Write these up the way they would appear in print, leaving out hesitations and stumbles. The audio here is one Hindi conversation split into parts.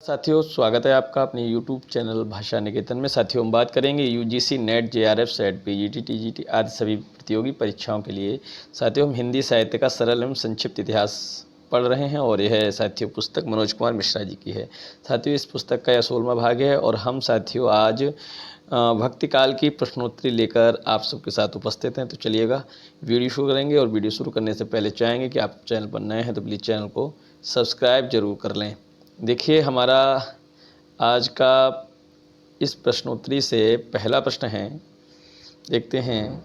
साथियों, स्वागत है आपका अपने यूट्यूब चैनल भाषा निकेतन में। साथियों, हम बात करेंगे UGC net, JRF, set, PGT, TGT आदि सभी प्रतियोगी परीक्षाओं के लिए। साथियों, हम हिंदी साहित्य का सरल एवं संक्षिप्त इतिहास पढ़ रहे हैं और यह साथियों पुस्तक मनोज कुमार मिश्रा जी की है। साथियों, इस पुस्तक का यह 16वां भाग है और हम साथियों आज भक्ति काल की प्रश्नोत्तरी लेकर आप सबके साथ उपस्थित हैं। तो चलिएगा वीडियो शुरू करेंगे और वीडियो शुरू करने से पहले चाहेंगे कि आप चैनल पर नए हैं तो प्लीज़ चैनल को सब्सक्राइब जरूर कर लें। देखिए, हमारा आज का इस प्रश्नोत्तरी से पहला प्रश्न है, देखते हैं।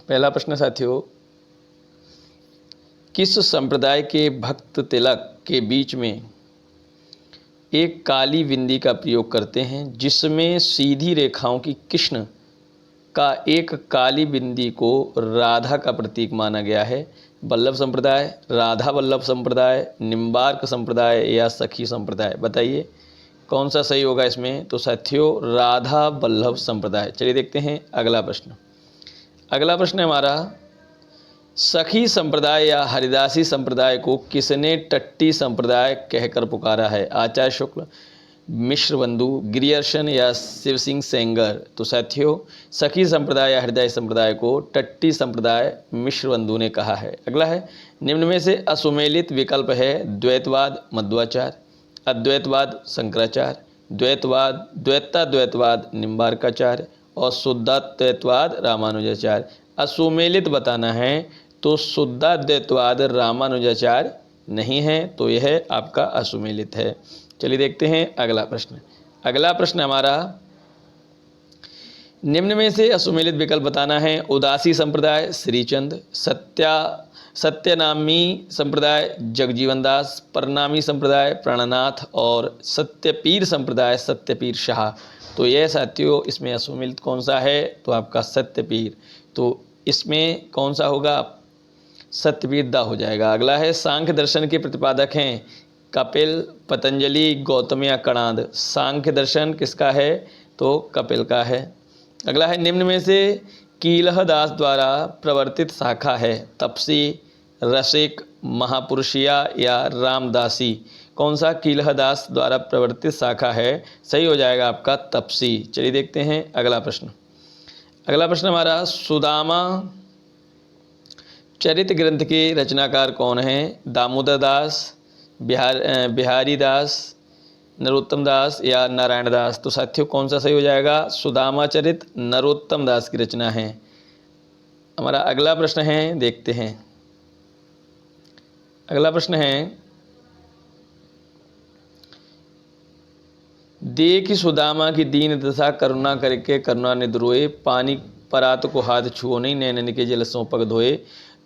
पहला प्रश्न साथियों, किस संप्रदाय के भक्त तिलक के बीच में एक काली बिंदी का प्रयोग करते हैं जिसमें सीधी रेखाओं की कृष्ण का एक काली बिंदी को राधा का प्रतीक माना गया है? वल्लभ संप्रदाय, राधा वल्लभ संप्रदाय, निम्बार्क संप्रदाय या सखी संप्रदाय? बताइए कौन सा सही होगा इसमें। तो साथियों, राधा वल्लभ संप्रदाय। चलिए देखते हैं अगला प्रश्न। अगला प्रश्न है हमारा, सखी संप्रदाय या हरिदासी संप्रदाय को किसने टट्टी संप्रदाय कहकर पुकारा है? आचार्य शुक्ल, मिश्र बंधु, गिरियर्शन या शिव सिंह सेंगर? तो साथियों, सखी संप्रदाय या हृदय संप्रदाय को टट्टी संप्रदाय मिश्र बंधु ने कहा है। अगला है, निम्न में से असुमेलित विकल्प है द्वैतवाद मध्वाचार्य, अद्वैतवाद शंकराचार्य, द्वैतवाद द्वैताद्वैतवाद निम्बार्काचार्य और शुद्धाद्वैतवाद रामानुजाचार्य। असुमेलित बताना है तो शुद्धाद्वैतवाद रामानुजाचार्य नहीं है, तो यह आपका असुमेलित है। चलिए देखते हैं अगला प्रश्न। अगला प्रश्न हमारा, निम्न में से असुमेलित विकल्प बताना है। उदासी संप्रदाय श्रीचंद, सत्यनामी संप्रदाय जगजीवन दास, परनामी संप्रदाय प्राणनाथ और सत्यपीर संप्रदाय सत्यपीर शाह। तो यह साथियों इसमें असुमेलित कौन सा है? तो आपका सत्यपीर। तो इसमें कौन सा होगा? सत्यपीर दा हो जाएगा। अगला है, सांख्य दर्शन के प्रतिपादक हैं कपिल, पतंजलि, गौतम या कणाद? सांख्य दर्शन किसका है? तो कपिल का है। अगला है, निम्न में से कीलहदास द्वारा प्रवर्तित शाखा है तपसी, रसिक, महापुरुषिया या रामदासी? कौन सा कीलहदास द्वारा प्रवर्तित शाखा है? सही हो जाएगा आपका तपसी। चलिए देखते हैं अगला प्रश्न। अगला प्रश्न हमारा, सुदामा चरित ग्रंथ के रचनाकार कौन हैं? दामोदर दास, बिहारी दास, नरोत्तम दास या नारायण दास? तो साथियों कौन सा सही हो जाएगा? सुदामा चरित नरोत्तम दास की रचना है। हमारा अगला प्रश्न है, देखते हैं। अगला प्रश्न है, देखि सुदामा की दीन दशा करुणा करके करुणा निद्रोए, पानी परात को हाथ छुओ नहीं, नैनन के जल सौंपक धोए?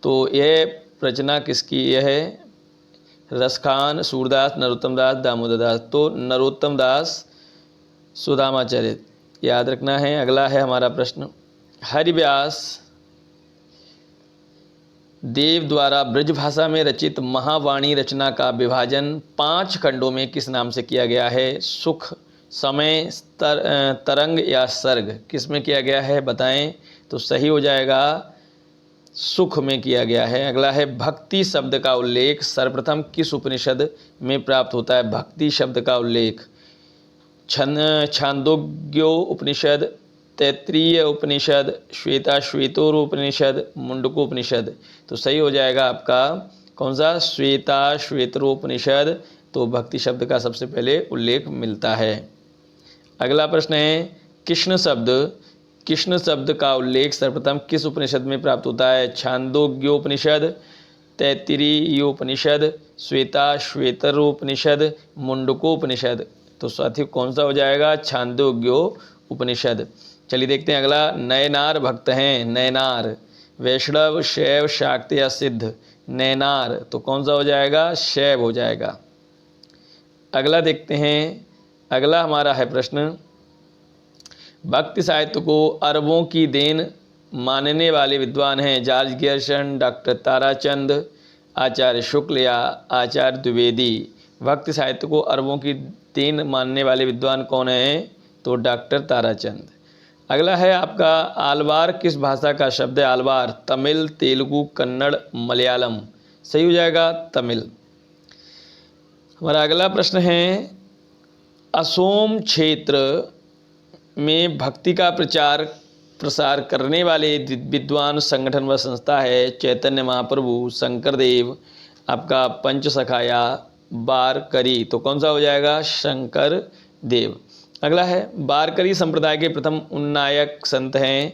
तो यह रचना किसकी यह है? रसखान, सूरदास, नरोत्तम दास, दामोदर दास? तो नरोत्तम दास सुदामाचरित याद रखना है। अगला है हमारा प्रश्न, हरिव्यास देव द्वारा ब्रज भाषा में रचित महावाणी रचना का विभाजन 5 खंडों में किस नाम से किया गया है? सुख, समय, तरंग या सर्ग? किस में किया गया है बताएं? तो सही हो जाएगा सुख में किया गया है। अगला है, भक्ति शब्द का उल्लेख सर्वप्रथम किस उपनिषद में प्राप्त होता है? भक्ति शब्द का उल्लेख छांदोग्यो उपनिषद, तैत्रीय उपनिषद, श्वेताश्वेतोर उपनिषद, मुंडकोपनिषद? तो सही हो जाएगा आपका कौन सा? श्वेताश्वेतरोपनिषद। तो भक्ति शब्द का सबसे पहले उल्लेख मिलता है। अगला प्रश्न है, कृष्ण शब्द का उल्लेख सर्वप्रथम किस उपनिषद में प्राप्त होता है? छांदोग्योपनिषद, तैत्तिरीयोपनिषद, श्वेताश्वेतरोपनिषद, मुंडकोपनिषद? तो साथियों कौन सा हो जाएगा? छांदोग्यो उपनिषद। चलिए देखते हैं अगला, नयनार भक्त हैं नयनार, वैष्णव, शैव, शाक्त या सिद्ध? नयनार। तो कौन सा हो जाएगा? शैव हो जाएगा। अगला देखते हैं। अगला हमारा है प्रश्न, भक्ति साहित्य को अरबों की देन मानने वाले विद्वान हैं जॉर्ज गियर्सन, डॉक्टर ताराचंद, आचार्य शुक्ल या आचार्य द्विवेदी? भक्ति साहित्य को अरबों की देन मानने वाले विद्वान कौन हैं? तो डॉक्टर ताराचंद। अगला है आपका, आलवार किस भाषा का शब्द है? आलवार तमिल, तेलुगु, कन्नड़, मलयालम? सही हो जाएगा तमिल। हमारा अगला प्रश्न है, असोम क्षेत्र में भक्ति का प्रचार प्रसार करने वाले विद्वान संगठन व संस्था है चैतन्य महाप्रभु, शंकर देव, आपका पंचसखा या वारकरी। तो कौन सा हो जाएगा? शंकर देव। अगला है, वारकरी संप्रदाय के प्रथम उन्नायक संत हैं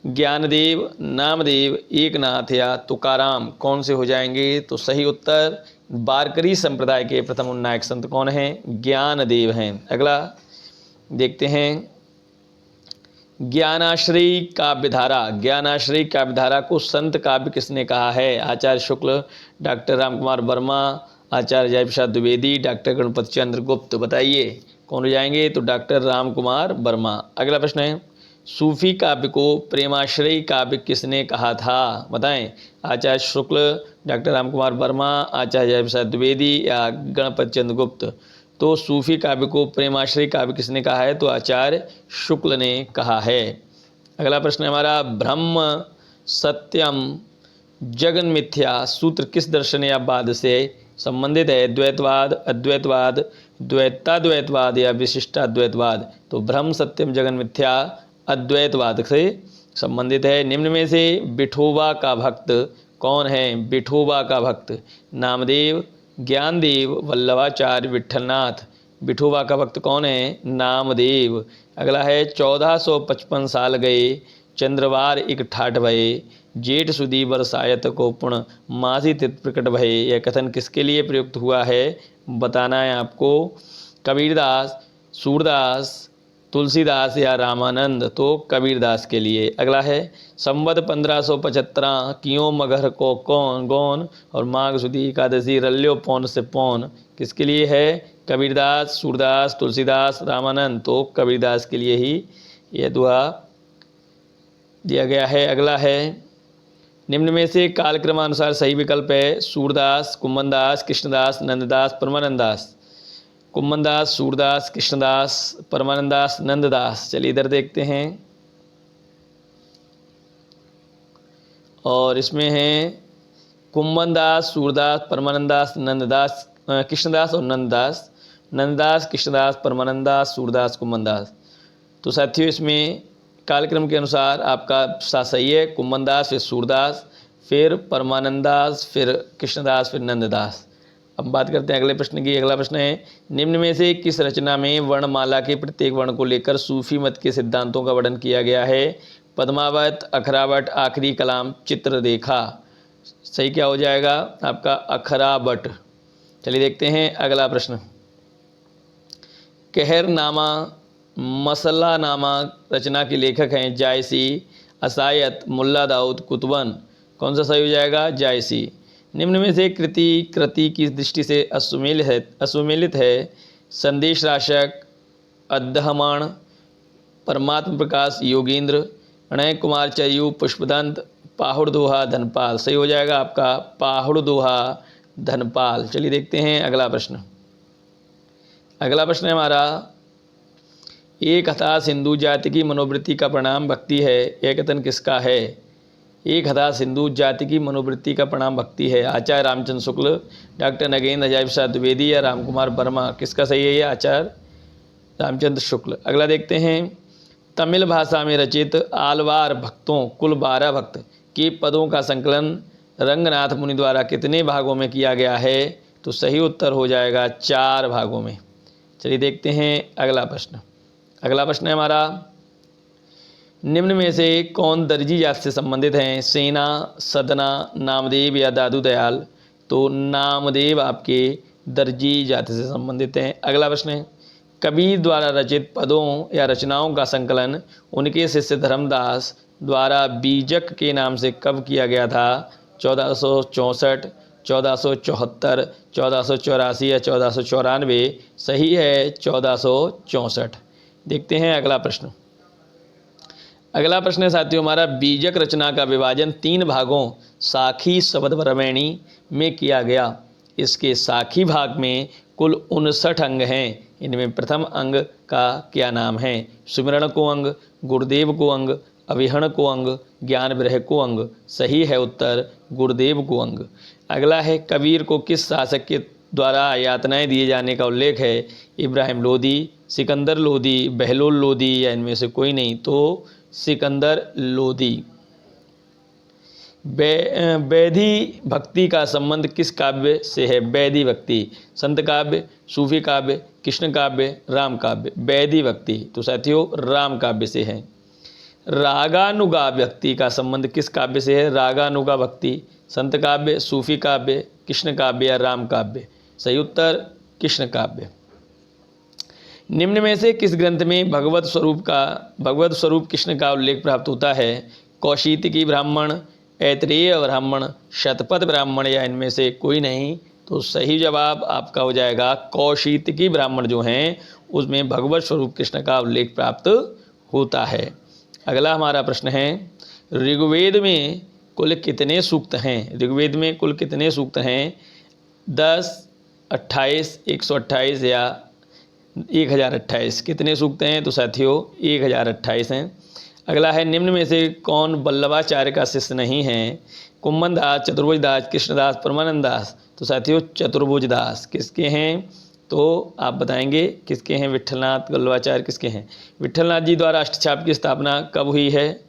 ज्ञानदेव, नामदेव, एकनाथ या तुकाराम। कौन से हो जाएंगे? तो सही उत्तर वारकरी संप्रदाय के प्रथम उन्नायक संत कौन हैं? ज्ञानदेव हैं। अगला देखते हैं, ज्ञानाश्रयी काव्यधारा। ज्ञानाश्रयी काव्यधारा को संत काव्य किसने कहा है? आचार्य शुक्ल, डॉक्टर रामकुमार वर्मा, आचार्य जयप्रसाद द्विवेदी, डॉक्टर गणपति चंद्र गुप्त। बताइए कौन हो जाएंगे? तो डॉक्टर रामकुमार वर्मा। अगला प्रश्न है, सूफी काव्य को प्रेमाश्रयी काव्य किसने कहा था? बताएं। आचार्य शुक्ल, डॉक्टर रामकुमार वर्मा, आचार्य जयप्रसाद द्विवेदी या गणपति चंद्र गुप्त। तो सूफी काव्य को प्रेमाश्रयी काव्य किसने कहा है? तो आचार्य शुक्ल ने कहा है। अगला प्रश्न है हमारा, ब्रह्म सत्यम जगन मिथ्या सूत्र किस दर्शन या वाद से संबंधित है? द्वैतवाद, अद्वैतवाद, द्वैताद्वैतवाद या विशिष्टाद्वैतवाद। तो ब्रह्म सत्यम जगन मिथ्या अद्वैतवाद से संबंधित है। निम्न में से विठोबा का भक्त कौन है? विठोबा का भक्त नामदेव, ज्ञानदेव, वल्लभाचार्य, विठलनाथ। विठोबा का भक्त कौन है? नामदेव। अगला है, 1455 साल गए चंद्रवार एक ठाठ भये, जेठ सुदी बरसायत को पुण्य मासी तिथ प्रकट भये। यह कथन किसके लिए प्रयुक्त हुआ है? बताना है आपको। कबीरदास, सूरदास, तुलसीदास या रामानंद। तो कबीरदास के लिए। अगला है, संवत 1575 कियों मगहर को कौन गौन और माघ सुदी एकादशी रल्यो पौन से पौन। किसके लिए है? कबीरदास, सूरदास, तुलसीदास, रामानंद। तो कबीरदास के लिए ही यह दुआ दिया गया है। अगला है, निम्न में से कालक्रमानुसार सही विकल्प है सूरदास, कुम्भनदास, कृष्णदास, नंददास, परमानंददास। कुम्भनदास, सूरदास, कृष्णदास, परमानंददास, नंददास। चलिए इधर देखते हैं, और इसमें हैं कुम्भनदास, सूरदास, परमानंददास, नंददास, कृष्णदास और नंददास। नंददास, कृष्णदास, परमानंददास, सूरदास, कुम्भनदास। तो साथियों इसमें कालक्रम के अनुसार आपका सही है कुम्भनदास, फिर सूरदास, फिर परमानंददास, फिर कृष्णदास, फिर नंददास। अब बात करते हैं अगले प्रश्न की। अगला प्रश्न है, निम्न में से किस रचना में वर्णमाला के प्रत्येक वर्ण को लेकर सूफी मत के सिद्धांतों का वर्णन किया गया है? पद्मावत, अखरावट, आखिरी कलाम, चित्रदेखा। सही क्या हो जाएगा? आपका अखरावट। चलिए देखते हैं अगला प्रश्न। कहरनामा, मसलानामा रचना के लेखक हैं जायसी, असायत, मुल्ला दाऊद, कुतुबन। कौन सा सही हो जाएगा? जायसी। निम्न में से कृति की दृष्टि से असुमेलित है? संदेश राशक, अद्धहमाण, परमात्म प्रकाश, योगींद्र, प्रणय कुमार चयू, पुष्पदंत, पाहुड़ दोहा, धनपाल। सही हो जाएगा आपका पाहुड़ दोहा, धनपाल। चलिए देखते हैं अगला प्रश्न। अगला प्रश्न है हमारा, एक हताश हिंदू जाति की मनोवृत्ति का परिणाम भक्ति है। यह कथन किसका है? एक हताश हिंदू जाति की मनोवृत्ति का परिणाम भक्ति है। आचार्य रामचंद्र शुक्ल, डॉक्टर नगेंद्र जयप्रसाद द्विवेदी या रामकुमार वर्मा। किसका सही है? ये आचार्य रामचंद्र शुक्ल। अगला देखते हैं, तमिल भाषा में रचित आलवार भक्तों कुल 12 भक्त के पदों का संकलन रंगनाथ मुनि द्वारा कितने भागों में किया गया है? तो सही उत्तर हो जाएगा 4 भागों में। चलिए देखते हैं अगला प्रश्न। अगला प्रश्न है हमारा, निम्न में से कौन दर्जी जाति से संबंधित हैं? सेना, सदना, नामदेव या दादू दयाल। तो नामदेव आपके दर्जी जाति से संबंधित हैं। अगला प्रश्न है, कबीर द्वारा रचित पदों या रचनाओं का संकलन उनके शिष्य धर्मदास द्वारा बीजक के नाम से कब किया गया था? 1464, 1474, 1484 या 1494। सही है 1464। देखते हैं अगला प्रश्न। अगला प्रश्न है साथियों हमारा, बीजक रचना का विभाजन 3 भागों साखी, शब्द, ब्रह्मणी में किया गया। इसके साखी भाग में कुल 59 अंग हैं। इनमें प्रथम अंग का क्या नाम है? सुमिरण को अंग, गुरुदेव को अंग, अविहण को अंग, ज्ञान विरह को अंग। सही है उत्तर गुरुदेव को अंग। अगला है, कबीर को किस शासक के द्वारा यातनाएं दिए जाने का उल्लेख है? इब्राहिम लोदी, सिकंदर लोदी, बहलोल लोदी या इनमें से कोई नहीं? तो सिकंदर लोदी। वैधी भक्ति का संबंध किस काव्य से है? वैधी भक्ति, संत काव्य, सूफी काव्य, कृष्ण काव्य, राम काव्य? वैधी भक्ति तो साथियों राम काव्य से है। रागानुगा भक्ति का संबंध किस काव्य से है? रागानुगा भक्ति, संत काव्य, सूफी काव्य, कृष्ण काव्य या राम काव्य? सही उत्तर कृष्ण काव्य। निम्न में से किस ग्रंथ में भगवत स्वरूप कृष्ण का उल्लेख प्राप्त होता है? कौशिकी ब्राह्मण, ऐतरेय ब्राह्मण, शतपथ ब्राह्मण या इनमें से कोई नहीं? तो सही जवाब आपका हो जाएगा कौशिकी ब्राह्मण जो हैं उसमें भगवत स्वरूप कृष्ण का उल्लेख प्राप्त होता है। अगला हमारा प्रश्न है, ऋग्वेद में कुल कितने सूक्त हैं? ऋग्वेद में कुल कितने सूक्त हैं? 10, 28, 128 या 1028? कितने सूक्त हैं? तो साथियों 1028 हैं। अगला है, निम्न में से कौन वल्लभाचार्य का शिष्य नहीं है? कुम्भन दास, चतुर्भुज दास, कृष्णदास, परमानंद दास? तो साथियों चतुर्भुज दास। किसके हैं? तो आप बताएंगे किसके हैं? विट्ठलनाथ वल्लभाचार्य किसके हैं? विट्ठलनाथ जी द्वारा अष्टछाप की स्थापना कब हुई है?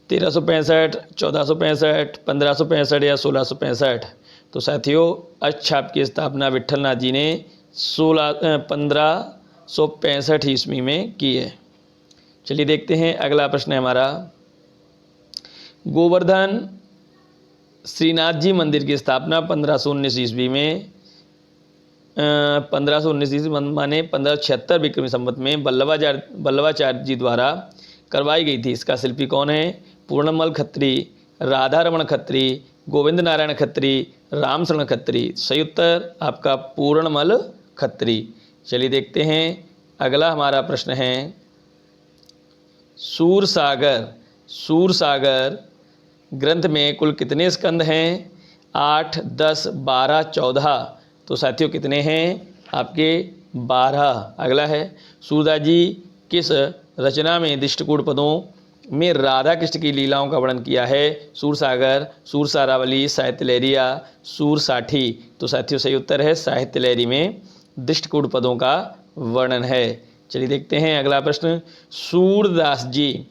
1365, 1465, 1565 या 1665? तो साथियों अष्टछाप की स्थापना विट्ठलनाथ जी ने 1565 ईस्वी में की है। चलिए देखते हैं अगला प्रश्न है हमारा, गोवर्धन श्रीनाथ जी मंदिर की स्थापना 1519 ईस्वी में 1519 ईस्वी माने 1576 विक्रमी संवत में वल्लभाचार्य जी द्वारा करवाई गई थी। इसका शिल्पी कौन है? पूर्णमल खत्री, राधारमण खत्री, गोविंद नारायण खत्री, रामशरण खत्री? सही उत्तर आपका पूर्णमल खत्री। चलिए देखते हैं अगला हमारा प्रश्न है, सूरसागर ग्रंथ में कुल कितने स्कंद हैं? 8, 10, 12, 14? तो साथियों कितने हैं आपके? 12। अगला है, सूरदास जी किस रचना में दृष्टकूट पदों में राधा कृष्ण की लीलाओं का वर्णन किया है? सूरसागर, सूरसारावली, साहित्य लहरी या सूरसाठी? तो साथियों सही उत्तर है साहित्य लहरी में दृष्टकूट पदों का वर्णन है। चलिए देखते हैं अगला प्रश्न, सूरदास जी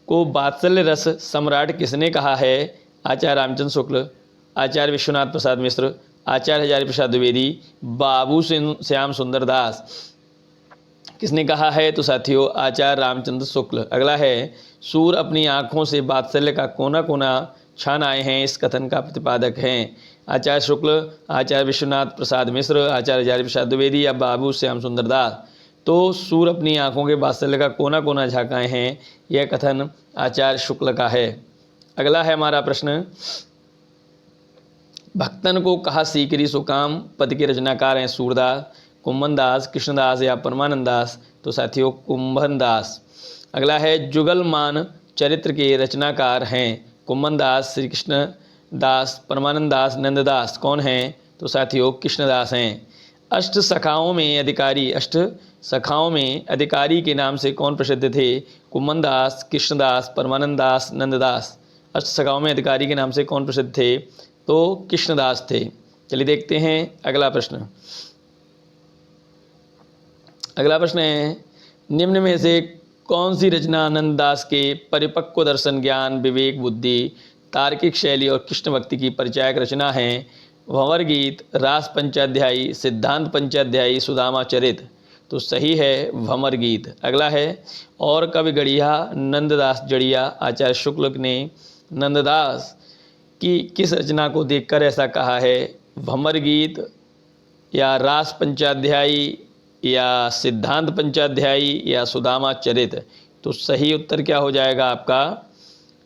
को वात्सल्य रस सम्राट किसने कहा है? आचार्य रामचंद्र शुक्ल, आचार्य विश्वनाथ प्रसाद मिश्र, आचार्य हजारी प्रसाद द्विवेदी, बाबू श्याम सुंदर दास? किसने कहा है? तो साथियों आचार्य रामचंद्र शुक्ल। अगला है, सूर अपनी आँखों से वात्सल्य का कोना कोना छान आए हैं, इस कथन का प्रतिपादक हैं? आचार्य शुक्ल, आचार्य विश्वनाथ प्रसाद मिश्र, आचार्य हजारी प्रसाद द्विवेदी या बाबू श्याम सुंदर दास? तो सूर अपनी आँखों के वात्सल्य का कोना कोना झाँकाए हैं, यह कथन आचार्य शुक्ल का है। अगला है हमारा प्रश्न, भक्तन को कहा सीकरी सुकाम पद के रचनाकार हैं? सूरदास, कुम्भन दास, कृष्णदास या परमानंद दास? तो साथियों कुम्भन दास। अगला है, जुगलमान चरित्र के रचनाकार हैं? कुम्भन दास, श्री कृष्ण दास, परमानंद दास, नंददास? कौन हैं? तो साथियों कृष्णदास हैं। अष्ट सखाओं में अधिकारी के नाम से कौन प्रसिद्ध थे? कुम्भन दास, कृष्णदास, परमानंद दास, नंददास? अष्ट सखाओं में अधिकारी के नाम से कौन प्रसिद्ध थे? तो कृष्णदास थे। चलिए देखते हैं अगला प्रश्न। अगला प्रश्न है, निम्न में से कौन सी रचना आनंद दास के परिपक्व दर्शन, ज्ञान, विवेक, बुद्धि, तार्किक शैली और कृष्ण भक्ति की परिचायक रचना है? भंवर गीत, रास पंचाध्यायी, सिद्धांत पंचाध्यायी, सुदामा चरित? तो सही है भंवर गीत। अगला है, और कवि गढ़िया नंददास जड़िया आचार्य शुक्ल ने नंददास की किस रचना को देखकर ऐसा कहा है? भंवर गीत या रास पंचाध्यायी या सिद्धांत पंचाध्यायी या सुदामा चरित? तो सही उत्तर क्या हो जाएगा आपका?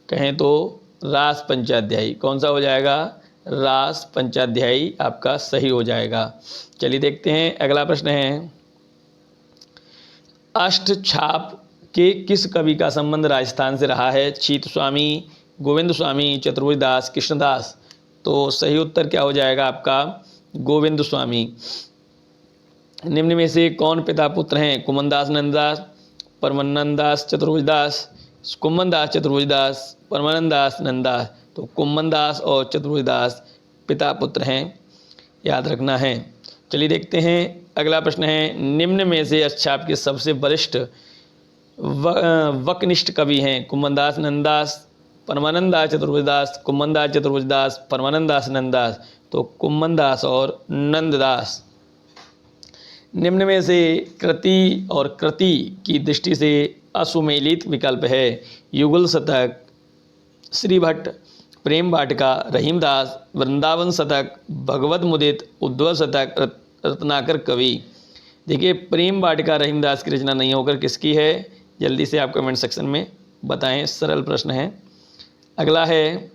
कहें तो रास पंचाध्यायी। कौन सा हो जाएगा? रास पंचाध्यायी आपका सही हो जाएगा। चलिए देखते हैं अगला प्रश्न है, अष्टछाप के किस कवि का संबंध राजस्थान से रहा है? चीत स्वामी, गोविंद स्वामी, चतुर्भुज दास, कृष्णदास? तो सही उत्तर क्या हो जाएगा आपका? गोविंद स्वामी। निम्न में से कौन पिता पुत्र हैं? कुम्भन दास, नंददास, परमानंद दास, चतुर्भुज दास? कुम्भन दास, चतुर्भुज दास, परमानंद दास, नंददास? तो कुम्भन दास और चतुर्भुज दास पिता पुत्र हैं। याद रखना है। चलिए देखते हैं अगला प्रश्न है, निम्न में से अच्छा आपके सबसे वरिष्ठ वकनिष्ठ कवि हैं? कुम्भनदास, नंददास, परमानंद दास चतुर्भुजदास, कुम्भनदास चतुर्भुजदास, परमानंद दास, नंददास। तो कुम्भनदास और नंददास। निम्न में से कृति और कृति की दृष्टि से असुमेलित विकल्प है? युगल शतक, श्री भट्ट, प्रेम वाटिका, रहीमदास, वृंदावन शतक, भगवत मुदित, उद्धव शतक, रत्नाकर कवि। देखिए, प्रेम वाटिका रहीमदास की रचना नहीं होकर किसकी है? जल्दी से आप कमेंट सेक्शन में बताएं, सरल प्रश्न है। अगला है,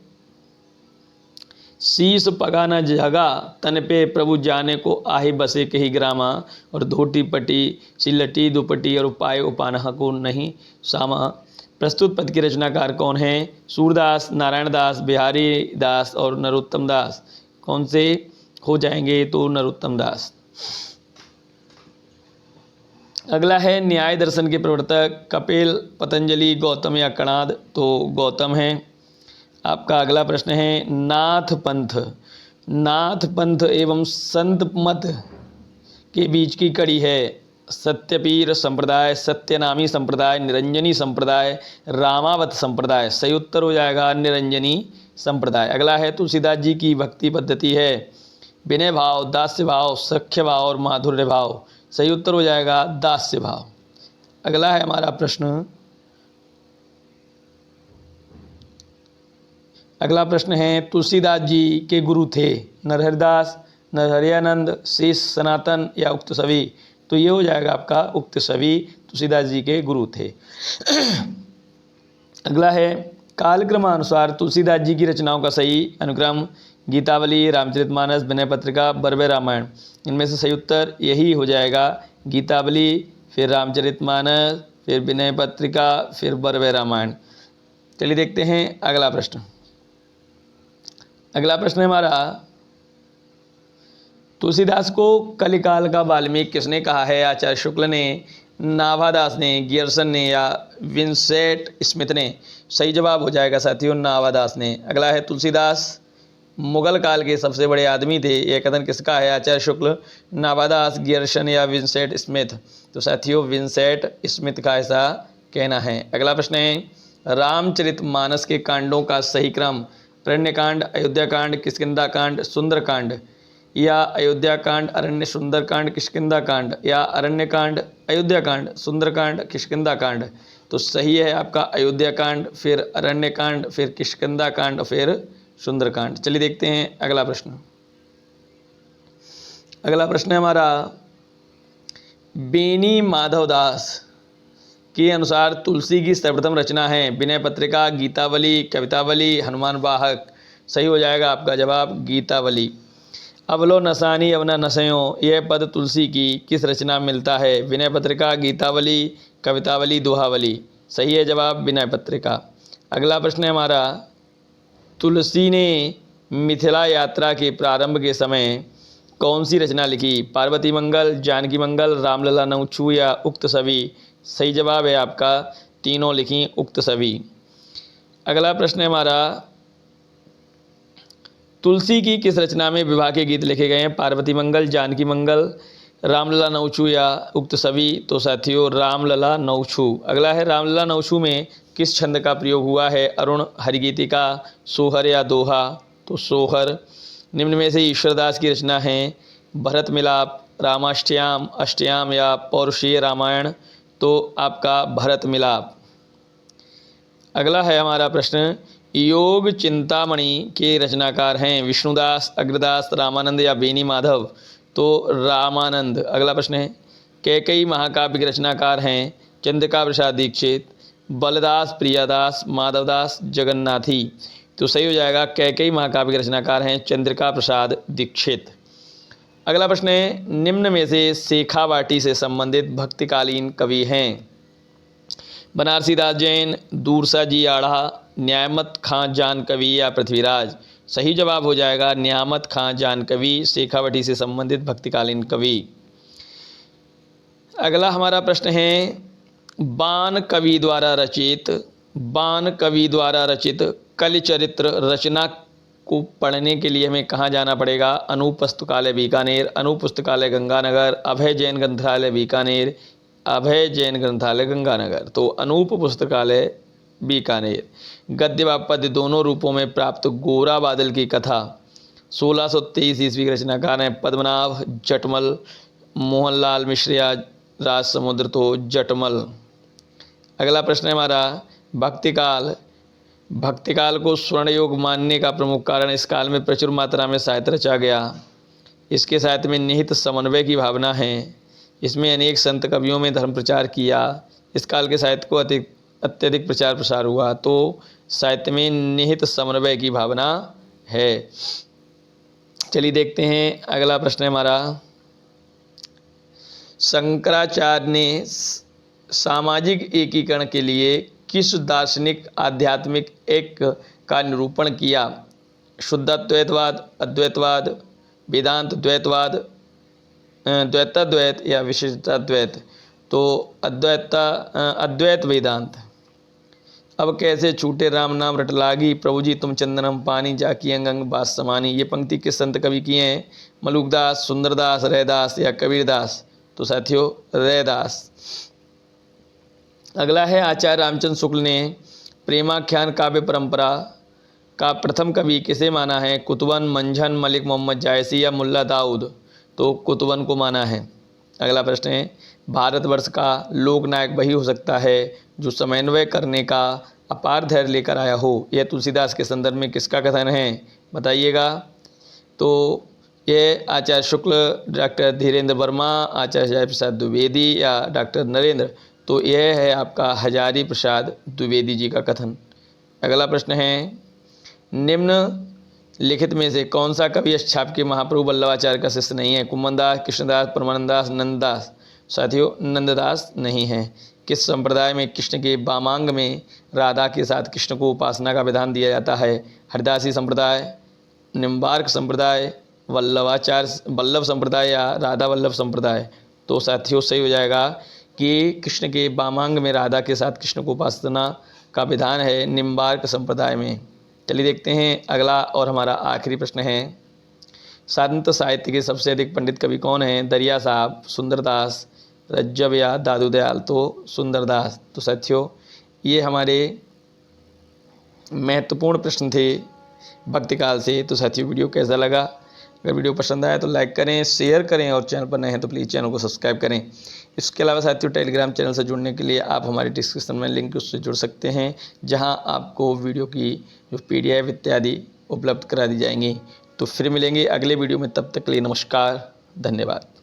शीश पगा न जगा तन पे प्रभु जाने को आहे बसे कही ग्रामा, और धोटी पटी सिलटी दुपटी और उपाय उपानह को नहीं सामा। प्रस्तुत पद के रचनाकार कौन हैं? सूरदास, नारायण दास, बिहारी दास और नरोत्तम दास। कौन से हो जाएंगे? तो नरोत्तम दास। अगला है, न्याय दर्शन के प्रवर्तक कपिल, पतंजलि, गौतम या कणाद? तो गौतम है। आपका अगला प्रश्न है, नाथ पंथ, नाथ पंथ एवं संत मत के बीच की कड़ी है? सत्यपीर संप्रदाय, सत्यनामी संप्रदाय, निरंजनी संप्रदाय, रामावत संप्रदाय। सही उत्तर हो जाएगा निरंजनी संप्रदाय। अगला है, तुलसीदास जी की भक्ति पद्धति है? विनय भाव, दास्य भाव, सख्य भाव और माधुर्य भाव। सही उत्तर हो जाएगा दास्य भाव। अगला है हमारा प्रश्न, अगला प्रश्न है, तुलसीदास जी के गुरु थे? नरहरिदास, नरहरियानंद, शेष सनातन या उक्त सभी? तो ये हो जाएगा आपका उक्त सभी तुलसीदास जी के गुरु थे। अगला है, कालक्रमानुसार तुलसीदास जी की रचनाओं का सही अनुक्रम? गीतावली, रामचरितमानस, विनय पत्रिका, बरवे रामायण। इनमें से सही उत्तर यही हो जाएगा, गीतावली, फिर रामचरितमानस, फिर विनय पत्रिका, फिर बरवे रामायण। चलिए देखते हैं अगला प्रश्न। अगला प्रश्न है हमारा, तुलसीदास को कलिकाल का वाल्मीकि किसने कहा है? आचार्य शुक्ल ने, नाभादास ने, गियर्सन ने या विंसेंट स्मिथ ने? सही जवाब हो जाएगा साथियों नाभादास ने। अगला है, तुलसीदास मुगल काल के सबसे बड़े आदमी थे, यह कथन किसका है? आचार्य शुक्ल, नाभादास, गियर्सन या विंसेंट स्मिथ? तो साथियों विंसेंट स्मिथ का ऐसा कहना है। अगला प्रश्न है, रामचरितमानस के कांडों का सही क्रम? अरण्यकांड, अयोध्याकांड, किष्किंधाकांड, सुंदरकांड? या अयोध्याकांड, अरण्य, सुंदरकांड, किष्किंधाकांड? या अरण्यकांड, अयोध्याकांड, सुंदरकांड, किष्किंधाकांड? तो सही है आपका अयोध्याकांड, फिर अरण्यकांड, फिर किष्किंधाकांड, फिर सुंदरकांड। चलिए देखते हैं अगला प्रश्न। अगला प्रश्न है हमारा, बेनी माधवदास के अनुसार तुलसी की सर्वप्रथम रचना है? विनय पत्रिका, गीतावली, कवितावली, हनुमान वाहक? सही हो जाएगा आपका जवाब गीतावली। अवलो नसानी अवना नसयों, यह पद तुलसी की किस रचना में मिलता है? विनय पत्रिका, गीतावली, कवितावली, दोहावली? सही है जवाब विनय पत्रिका। अगला प्रश्न है हमारा, तुलसी ने मिथिला यात्रा के प्रारंभ के समय कौन सी रचना लिखी? पार्वती मंगल, जानकी मंगल, रामलला नौछू या उक्त सभी? सही जवाब है आपका तीनों लिखी, उक्त सभी। अगला प्रश्न है हमारा, तुलसी की किस रचना में विवाह के गीत लिखे गए हैं? पार्वती मंगल, जानकी मंगल, रामलला नौछू या उक्त सभी? तो साथियों रामलला नौछू। अगला है, रामलला नौछू में किस छंद का प्रयोग हुआ है? अरुण, हरिगीतिका, सोहर या दोहा? तो सोहर। निम्न में से ईश्वरदास की रचना है? भरत मिलाप, रामाष्टयाम, अष्टयाम या पौरुषीय रामायण? तो आपका भरत मिलाप। अगला है हमारा प्रश्न, योग चिंतामणि के रचनाकार हैं? विष्णुदास, अग्रदास, रामानंद या बेनी माधव? तो रामानंद। अगला प्रश्न है, कैकेयी महाकाव्य के रचनाकार हैं? चंद्रिका प्रसाद दीक्षित, बलदास, प्रियादास, माधवदास, जगन्नाथी? तो सही हो जाएगा कैकेयी महाकाव्य के रचनाकार हैं चंद्रिका प्रसाद दीक्षित। अगला प्रश्न है, निम्न में से शेखावाटी से संबंधित भक्तिकालीन कवि हैं? बनारसी दास जैन, दूरसा जी आढ़ा, न्यामत खां जान कवि या पृथ्वीराज? सही जवाब हो जाएगा न्यामत खां जान कवि, शेखावटी से संबंधित भक्तिकालीन कवि। अगला हमारा प्रश्न है, बाण कवि द्वारा रचित कलिचरित्र रचना को पढ़ने के लिए हमें कहाँ जाना पड़ेगा? अनूप पुस्तकालय बीकानेर, अनूप पुस्तकालय गंगानगर, अभय जैन ग्रंथालय बीकानेर, अभय जैन ग्रंथालय गंगानगर। तो अनूप पुस्तकालय बीकानेर। गद्य व पद्य दोनों रूपों में प्राप्त गोरा बादल की कथा 1623 ईस्वी के रचनाकार हैं पद्मनाभ जटमल। मोहनलाल मिश्रिया राजसमुद्र, तो जटमल। अगला प्रश्न है हमारा भक्तिकाल। भक्तिकाल को स्वर्णयुग मानने का प्रमुख कारण इस काल में प्रचुर मात्रा में साहित्य रचा गया। इसके साहित्य में निहित समन्वय की भावना है। इसमें अनेक संत कवियों में धर्म प्रचार किया। इस काल के साहित्य को अत्यधिक प्रचार प्रसार हुआ। तो साहित्य में निहित समन्वय की भावना है। चलिए देखते हैं अगला प्रश्न है हमारा शंकराचार्य ने सामाजिक एकीकरण के लिए किस दार्शनिक आध्यात्मिक एक का निरूपण किया? शुद्धाद्वैतवाद, अद्वैतवाद, वेदांत द्वैतवाद, द्वैताद्वैत या विशिष्टाद्वैत? तो अद्वैत वेदांत। अब कैसे छूटे राम नाम रट लागी, प्रभु जी तुम चंदनम पानी, जाकी अंग अंग बास समानी। ये पंक्ति किस संत कवि की हैं? मलुकदास, सुंदरदास, रैदास या कबीरदास? तो साथियों रैदास। अगला है आचार्य रामचंद्र शुक्ल ने प्रेमाख्यान काव्य परंपरा का प्रथम कवि किसे माना है? कुतुबन, मंझन, मलिक मोहम्मद जायसी या मुल्ला दाऊद? तो कुतुबन को माना है। अगला प्रश्न है भारतवर्ष का लोकनायक वही हो सकता है जो समन्वय करने का अपार धैर्य लेकर आया हो। यह तुलसीदास के संदर्भ में किसका कथन है? बताइएगा। तो यह आचार्य शुक्ल, डॉक्टर धीरेन्द्र वर्मा, आचार्य जयप्रसाद द्विवेदी या डॉक्टर नरेंद्र? तो यह है आपका हजारी प्रसाद द्विवेदी जी का कथन। अगला प्रश्न है निम्नलिखित में से कौन सा कवि इस छाप के महाप्रभु वल्लभाचार्य का शिष्य नहीं है? कुम्मनदास, कृष्णदास, परमानंददास, नंददास? साथियों नंददास नहीं है। किस संप्रदाय में कृष्ण के वामांग में राधा के साथ कृष्ण को उपासना का विधान दिया जाता है? हरिदासी संप्रदाय, निम्बार्क संप्रदाय, वल्लभ संप्रदाय या राधा वल्लभ संप्रदाय? तो साथियों सही हो जाएगा कि कृष्ण के वामांग में राधा के साथ कृष्ण को उपासना का विधान है निम्बार्क संप्रदाय में। चलिए देखते हैं अगला और हमारा आखिरी प्रश्न है संत साहित्य के सबसे अधिक पंडित कवि कौन हैं? दरिया साहब, सुंदरदास, रज्जब या दादू दयाल? तो सुंदरदास। तो साथियों ये हमारे महत्वपूर्ण प्रश्न थे भक्तिकाल से। तो साथियों वीडियो कैसा लगा? अगर वीडियो पसंद आया तो लाइक करें, शेयर करें और चैनल पर नए हैं तो प्लीज़ चैनल को सब्सक्राइब करें। इसके अलावा साथियों टेलीग्राम चैनल से जुड़ने के लिए आप हमारे डिस्क्रिप्शन में लिंक उससे जुड़ सकते हैं, जहां आपको वीडियो की जो PDF इत्यादि उपलब्ध करा दी जाएंगी। तो फिर मिलेंगे अगले वीडियो में, तब तक के लिए नमस्कार, धन्यवाद।